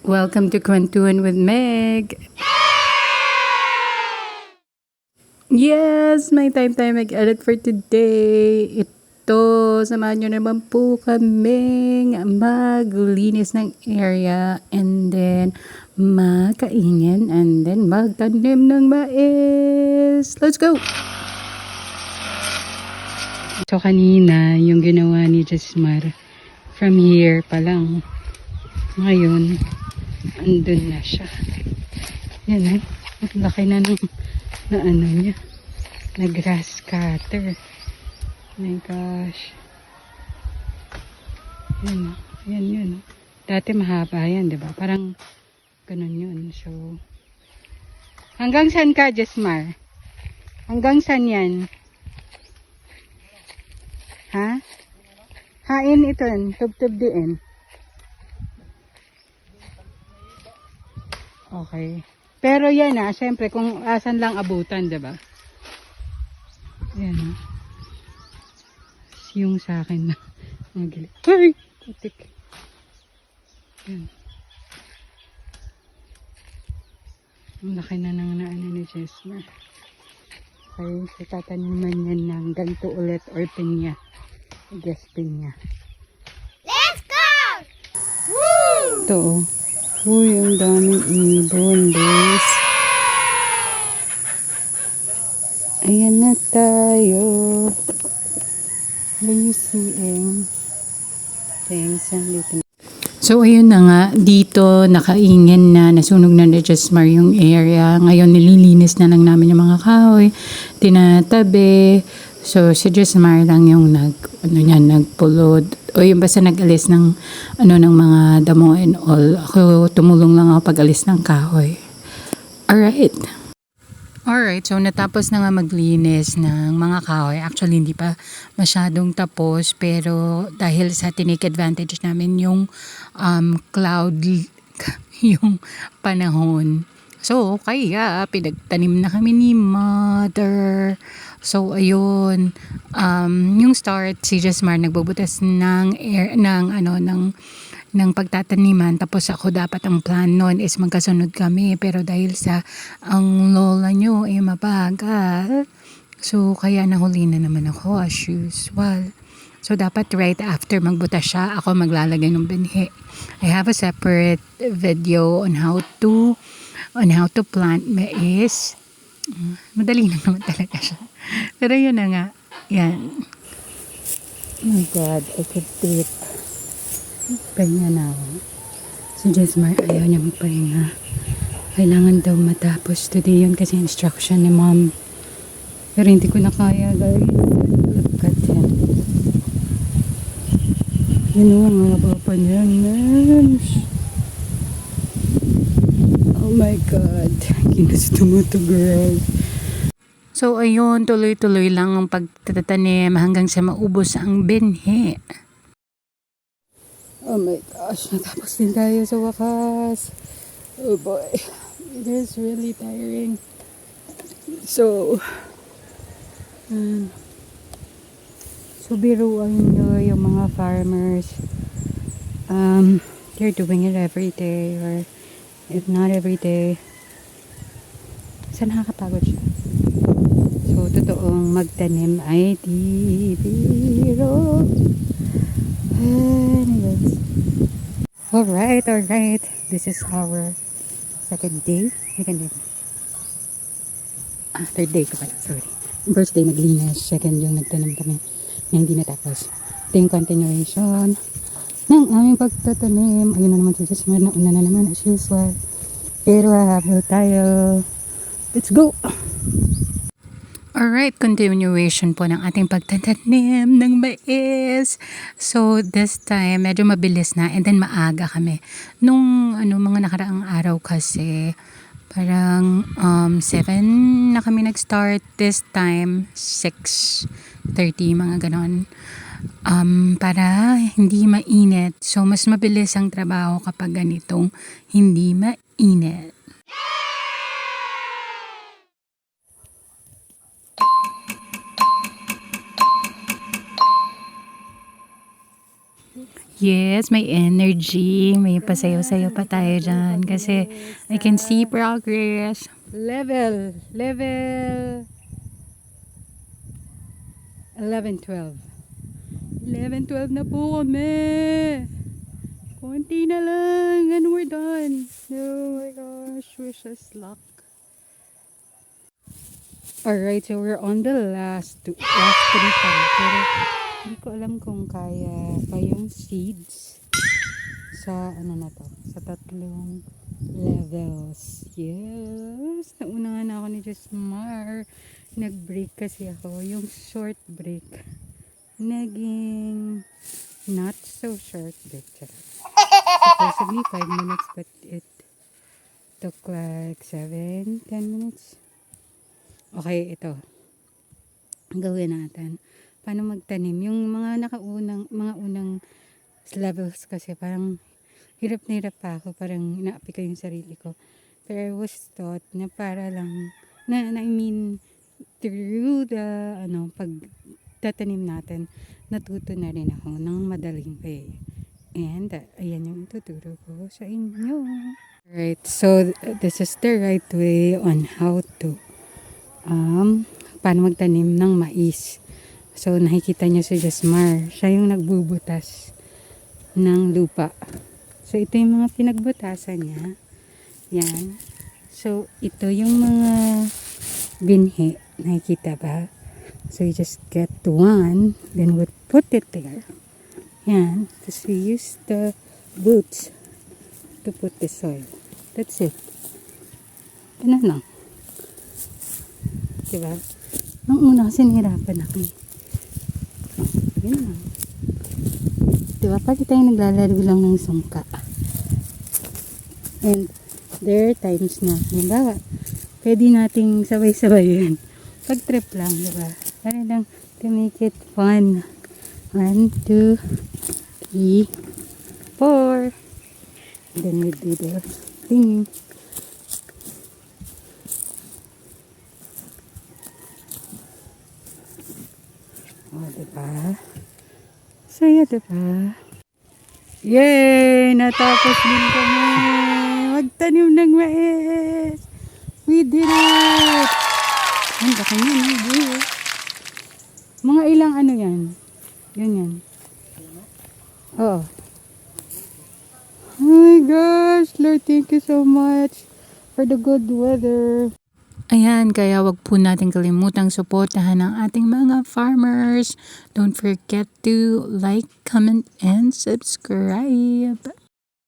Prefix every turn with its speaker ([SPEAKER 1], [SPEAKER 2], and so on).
[SPEAKER 1] Welcome to Kwentuhan with Meg. Yes, may time tayo mag-edit for today. Ito, samahan nyo naman po kaming maglinis ng area and then makaingin and then magtanim ng mais. Let's go! So kanina, yung ginawa ni Jesmar, from here pa lang. Ngayon, andun na siya. Yan ang laki na ng na ano niya. Na grass cutter. Oh my gosh. Yan. Yan yun. Dati mahaba yan, diba? Parang ganun yun. So, hanggang saan ka, Jesmar? Hanggang saan yan? Ha? Hain ito. Tub-tub din. Okay. Pero yan syempre kung asan lang abutan, 'di ba? Yan. Yung sa akin na nagili. Ay, putik. Yan. Ang laki na ng naano ni Jesmar. Okay, so tataniman yan ng ganito ulit or pinya. I guess pinya.
[SPEAKER 2] Let's go! Woo!
[SPEAKER 1] Ito Uy, ang daming ibon, guys. Ayan na tayo. What are you seeing? Thanks, So, ayun na nga. Dito, nakaingin na. Nasunog na ni Jesmar yung area. Ngayon, nililinis na lang namin yung mga kahoy. Tinatabi. So, si Jesmar lang yung nagpulod. O yung basta nag-alis ng, ng mga damo and all. Ako, tumulong lang ako pag-alis ng kahoy. Alright, so natapos na nga maglinis ng mga kahoy. Actually, hindi pa masyadong tapos. Pero dahil sa tinake advantage namin yung cloud, yung panahon. So, kaya pinagtanim na kami ni Mother. So, ayun. Yung start, si Jesmar nagbubutas ng pagtataniman. Tapos ako dapat ang plan noon is magkasunod kami. Pero dahil sa ang lola nyo ay mabagal. So, kaya nahuli na naman ako as usual. So, dapat right after magbutas siya, ako maglalagay ng binhi. I have a separate video on how to plant mais. Madali lang naman talaga siya. Pero yun na nga. Yan. Oh my God, I could do it. Pahinga na ako. Si Jesmar, ayaw niya magpahinga. Kailangan daw matapos today yun kasi instruction ni Mom. Pero hindi ko na kaya, guys. Look at him. Yun o, ang haba pa niyan, man. Oh my God. Ginusto mo to, girl. So, ayun, tuloy-tuloy lang ang pagtatanim hanggang sa maubos ang binhi. Oh my gosh, natapos din tayo sa wakas. Oh boy, it is really tiring. So, biruan nyo yung mga farmers. They're doing it every day or if not every day. Sa nakakapagod siya. So, totoong magtanim ay di biro. Anyways. Alright. This is our second day. Second day. Third day ko pala. Sorry. First day naglinis. Second yung nagtanim kami na hindi natapos. Ito yung continuation ng aming pagtatanim. Ayun na naman si Jesmar. Nauna na naman as usual. Pero habol tayo. Let's go! Alright, continuation po ng ating pagtatanim ng mais. So, this time, medyo mabilis na and then maaga kami. Nung mga nakaraang araw kasi, parang 7 na kami nag-start. This time, 6:30, mga ganon. Para hindi mainit. So, mas mabilis ang trabaho kapag ganitong hindi mainit. Yes, may energy. May pasayaw-sayaw pa tayo dyan. Kasi I can see progress.
[SPEAKER 3] Level 11-12. 11-12 na po kami. Konti na lang and we're done. Oh my gosh, wish us luck. Alright, so we're on the last three pa. Pero hindi ko alam kung kaya pa yung seeds sa ano na to, sa tatlong levels. Yes, nauna na ako ni Josmar. Nag-break kasi ako. Yung short break naging not so short break. Supposedly 5 minutes but it took like 7-10 minutes. Okay, ito. Gawin natin. Paano magtanim? Yung mga unang levels kasi parang hirap na hirap pa ako. Parang inaapi ko yung sarili ko. Pero I was taught na para lang, I mean, through the, pag tatanim natin, natuto na rin ako ng madaling way. And, ayan yung tuturo ko sa inyo. Right, so this is the right way on how to paano magtanim ng mais. So nakikita nyo si Josmar, siya yung nagbubutas ng lupa. So ito yung mga pinagbutasan niya. Yan. So ito yung mga binhi, nakikita ba? So you just get one, then we put it there. Yan. Tapos we use the boots to put the soil. That's it. Ano lang. Diba? Nung una kasi nahirapan ako. Yun lang. Diba? Pati tayo naglalaro lang ng sungka. And there are times na, halimbawa, pwede nating sabay-sabay yun. Pag trip lang, diba? Para lang to make it fun. 1, 2, 3, 4. Then we do the thing. Oh, diba? Saya, diba? Yay! Natapos din kami! Magtanim ng mais! We did it! Ang baka nyo, no? Mga ilang ano yan? Ganyan. Oo. Oh my gosh, Lord, thank you so much for the good weather.
[SPEAKER 1] Ayan, kaya wag po natin kalimutang suportahan ang ating mga farmers. Don't forget to like, comment, and subscribe.